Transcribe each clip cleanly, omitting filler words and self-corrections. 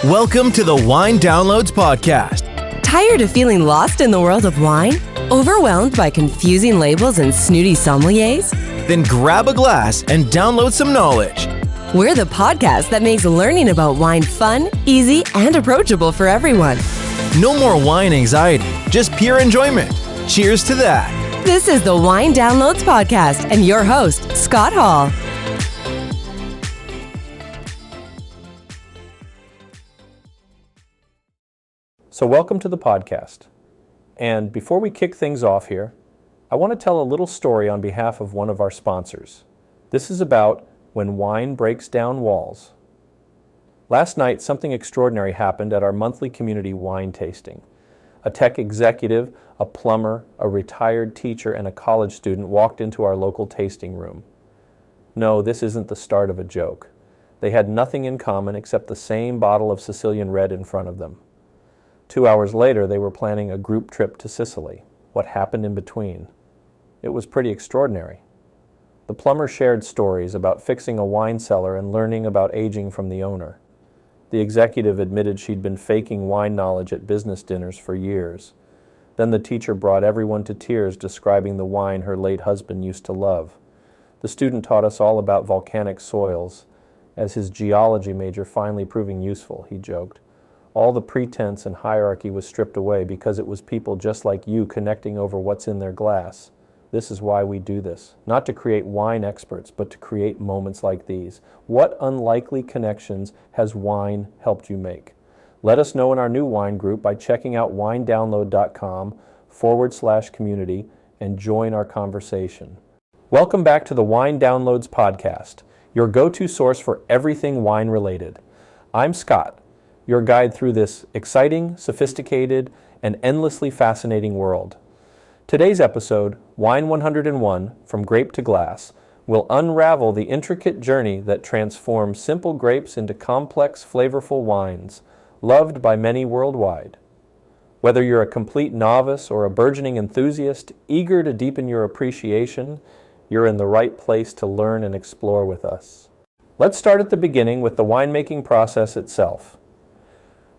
Welcome to the Wine Downloads Podcast. Tired of feeling lost in the world of wine? Overwhelmed by confusing labels and snooty sommeliers? Then grab a glass and download some knowledge. We're the podcast that makes learning about wine fun, easy, and approachable for everyone. No more wine anxiety, just pure enjoyment. Cheers to that. This is the Wine Downloads Podcast and your host, Scott Hall. So welcome to the podcast. And before we kick things off here, I want to tell a little story on behalf of one of our sponsors. This is about when wine breaks down walls. Last night, something extraordinary happened at our monthly community wine tasting. A tech executive, a plumber, a retired teacher, and a college student walked into our local tasting room. No, this isn't the start of a joke. They had nothing in common except the same bottle of Sicilian red in front of them. 2 hours later, they were planning a group trip to Sicily. What happened in between? It was pretty extraordinary. The plumber shared stories about fixing a wine cellar and learning about aging from the owner. The executive admitted she'd been faking wine knowledge at business dinners for years. Then the teacher brought everyone to tears describing the wine her late husband used to love. The student taught us all about volcanic soils, as his geology major finally proving useful, he joked. All the pretense and hierarchy was stripped away because it was people just like you connecting over what's in their glass. This is why we do this. Not to create wine experts, but to create moments like these. What unlikely connections has wine helped you make? Let us know in our new wine group by checking out winedownload.com/community and join our conversation. Welcome back to the Wine Downloads Podcast, your go-to source for everything wine related. I'm Scott, your guide through this exciting, sophisticated, and endlessly fascinating world. Today's episode, Wine 101, From Grape to Glass, will unravel the intricate journey that transforms simple grapes into complex, flavorful wines, loved by many worldwide. Whether you're a complete novice or a burgeoning enthusiast, eager to deepen your appreciation, you're in the right place to learn and explore with us. Let's start at the beginning with the winemaking process itself.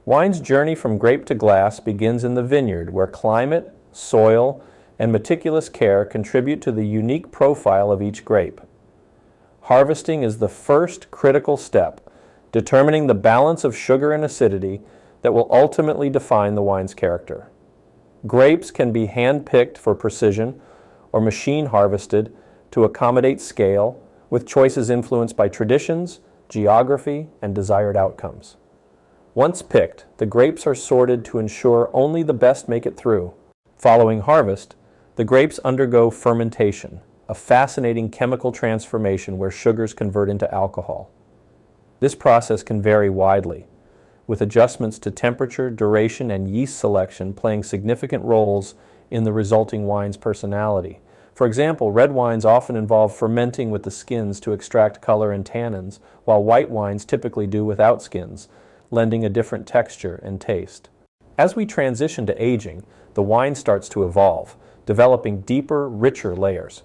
Wine's journey from grape to glass begins in the vineyard, where climate, soil, and meticulous care contribute to the unique profile of each grape. Harvesting is the first critical step, determining the balance of sugar and acidity that will ultimately define the wine's character. Grapes can be hand-picked for precision or machine harvested to accommodate scale, with choices influenced by traditions, geography, and desired outcomes. Once picked, the grapes are sorted to ensure only the best make it through. Following harvest, the grapes undergo fermentation, a fascinating chemical transformation where sugars convert into alcohol. This process can vary widely, with adjustments to temperature, duration, and yeast selection playing significant roles in the resulting wine's personality. For example, red wines often involve fermenting with the skins to extract color and tannins, while white wines typically do without skins, lending a different texture and taste. As we transition to aging, the wine starts to evolve, developing deeper, richer layers.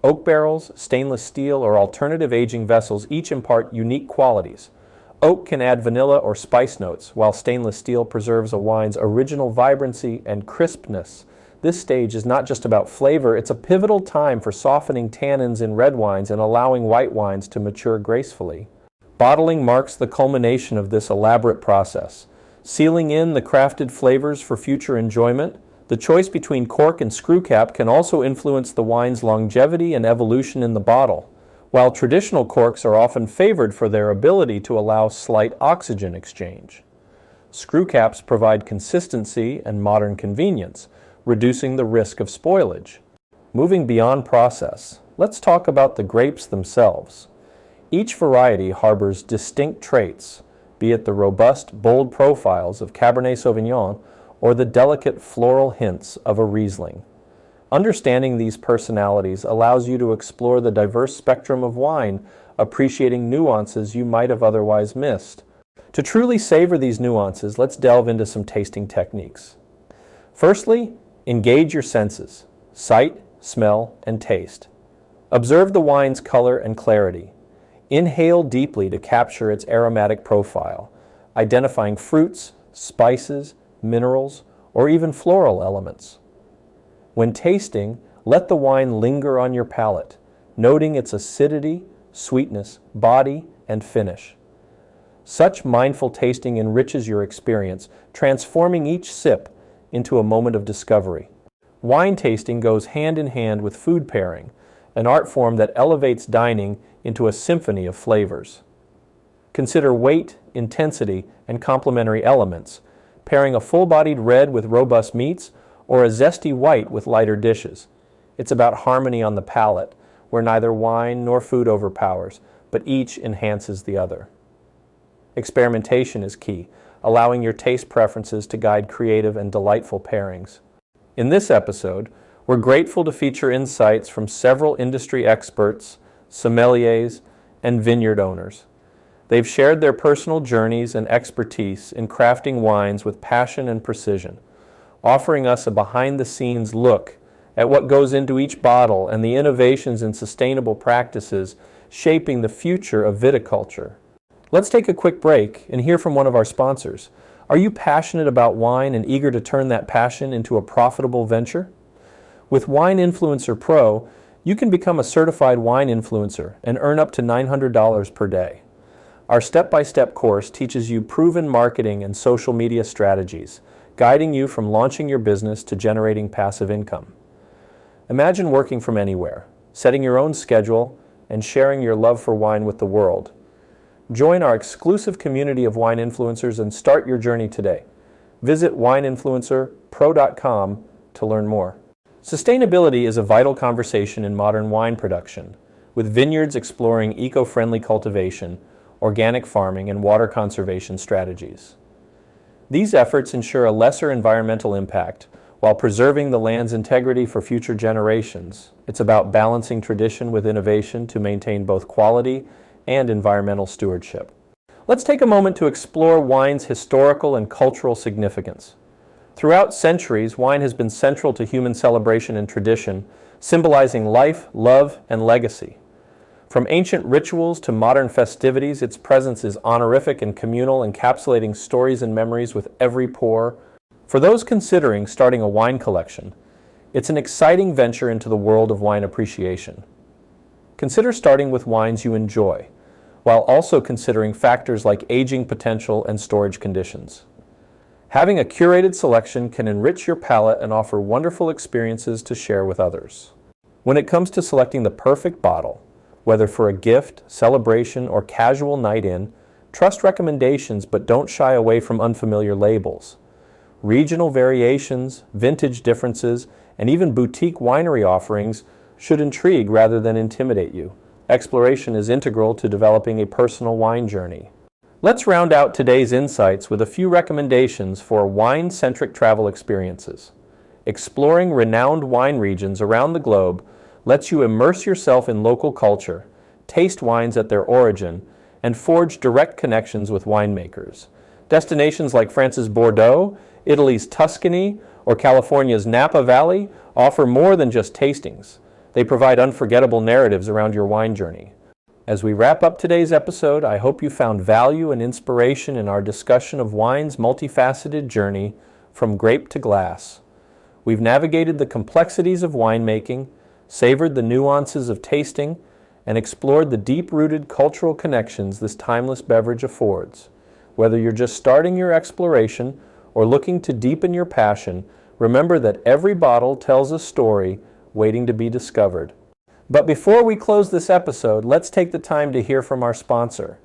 Oak barrels, stainless steel, or alternative aging vessels each impart unique qualities. Oak can add vanilla or spice notes, while stainless steel preserves a wine's original vibrancy and crispness. This stage is not just about flavor, it's a pivotal time for softening tannins in red wines and allowing white wines to mature gracefully. Bottling marks the culmination of this elaborate process. Sealing in the crafted flavors for future enjoyment, the choice between cork and screw cap can also influence the wine's longevity and evolution in the bottle. While traditional corks are often favored for their ability to allow slight oxygen exchange. Screw caps provide consistency and modern convenience, reducing the risk of spoilage. Moving beyond process, let's talk about the grapes themselves. Each variety harbors distinct traits, be it the robust, bold profiles of Cabernet Sauvignon or the delicate floral hints of a Riesling. Understanding these personalities allows you to explore the diverse spectrum of wine, appreciating nuances you might have otherwise missed. To truly savor these nuances, let's delve into some tasting techniques. Firstly, engage your senses: sight, smell, and taste. Observe the wine's color and clarity. Inhale deeply to capture its aromatic profile. identifying fruits, spices, minerals, or even floral elements. When tasting, let the wine linger on your palate, noting its acidity, sweetness, body, and finish. Such mindful tasting enriches your experience, transforming each sip into a moment of discovery. Wine tasting goes hand in hand with food pairing, an art form that elevates dining into a symphony of flavors. Consider weight, intensity, and complementary elements, pairing a full-bodied red with robust meats or a zesty white with lighter dishes. It's about harmony on the palate, where neither wine nor food overpowers, but each enhances the other. Experimentation is key, allowing your taste preferences to guide creative and delightful pairings. In this episode, we're grateful to feature insights from several industry experts, sommeliers, and vineyard owners. They've shared their personal journeys and expertise in crafting wines with passion and precision, offering us a behind-the-scenes look at what goes into each bottle and the innovations and sustainable practices shaping the future of viticulture. Let's take a quick break and hear from one of our sponsors. Are you passionate about wine and eager to turn that passion into a profitable venture? With Wine Influencer Pro, you can become a certified wine influencer and earn up to $900 per day. Our step-by-step course teaches you proven marketing and social media strategies, guiding you from launching your business to generating passive income. Imagine working from anywhere, setting your own schedule, and sharing your love for wine with the world. Join our exclusive community of wine influencers and start your journey today. Visit wineinfluencerpro.com to learn more. Sustainability is a vital conversation in modern wine production, with vineyards exploring eco-friendly cultivation, organic farming, and water conservation strategies. These efforts ensure a lesser environmental impact while preserving the land's integrity for future generations. It's about balancing tradition with innovation to maintain both quality and environmental stewardship. Let's take a moment to explore wine's historical and cultural significance. Throughout centuries, wine has been central to human celebration and tradition, symbolizing life, love, and legacy. From ancient rituals to modern festivities, its presence is honorific and communal, encapsulating stories and memories with every pour. For those considering starting a wine collection, it's an exciting venture into the world of wine appreciation. Consider starting with wines you enjoy, while also considering factors like aging potential and storage conditions. Having a curated selection can enrich your palate and offer wonderful experiences to share with others. When it comes to selecting the perfect bottle, whether for a gift, celebration, or casual night in, trust recommendations but don't shy away from unfamiliar labels. Regional variations, vintage differences, and even boutique winery offerings should intrigue rather than intimidate you. Exploration is integral to developing a personal wine journey. Let's round out today's insights with a few recommendations for wine-centric travel experiences. Exploring renowned wine regions around the globe lets you immerse yourself in local culture, taste wines at their origin, and forge direct connections with winemakers. Destinations like France's Bordeaux, Italy's Tuscany, or California's Napa Valley offer more than just tastings. They provide unforgettable narratives around your wine journey. As we wrap up today's episode, I hope you found value and inspiration in our discussion of wine's multifaceted journey from grape to glass. We've navigated the complexities of winemaking, savored the nuances of tasting, and explored the deep-rooted cultural connections this timeless beverage affords. Whether you're just starting your exploration or looking to deepen your passion, remember that every bottle tells a story waiting to be discovered. But before we close this episode, let's take the time to hear from our sponsor.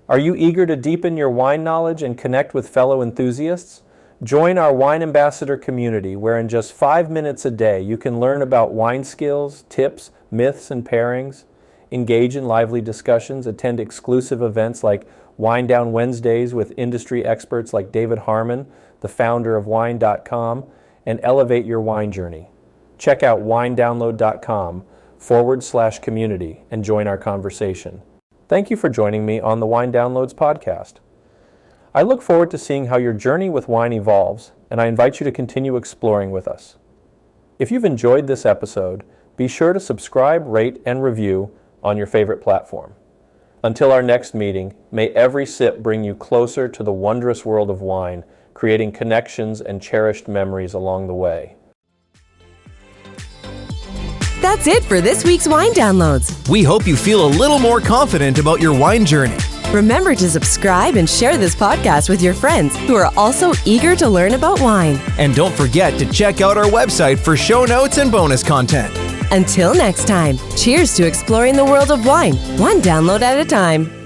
Are you eager to deepen your wine knowledge and connect with fellow enthusiasts? Join our Wine Ambassador community, where in just 5 minutes a day you can learn about wine skills, tips, myths, and pairings, engage in lively discussions, attend exclusive events like Wine Down Wednesdays with industry experts like David Harmon, the founder of wine.com, and elevate your wine journey. Check out winedownload.com/community and join our conversation. Thank you for joining me on the Wine Downloads podcast. I look forward to seeing how your journey with wine evolves, and I invite you to continue exploring with us. If you've enjoyed this episode, be sure to subscribe, rate, and review on your favorite platform. Until our next meeting, may every sip bring you closer to the wondrous world of wine, creating connections and cherished memories along the way. That's it for this week's Wine Downloads. We hope you feel a little more confident about your wine journey. Remember to subscribe and share this podcast with your friends who are also eager to learn about wine. And don't forget to check out our website for show notes and bonus content. Until next time, cheers to exploring the world of wine, one download at a time.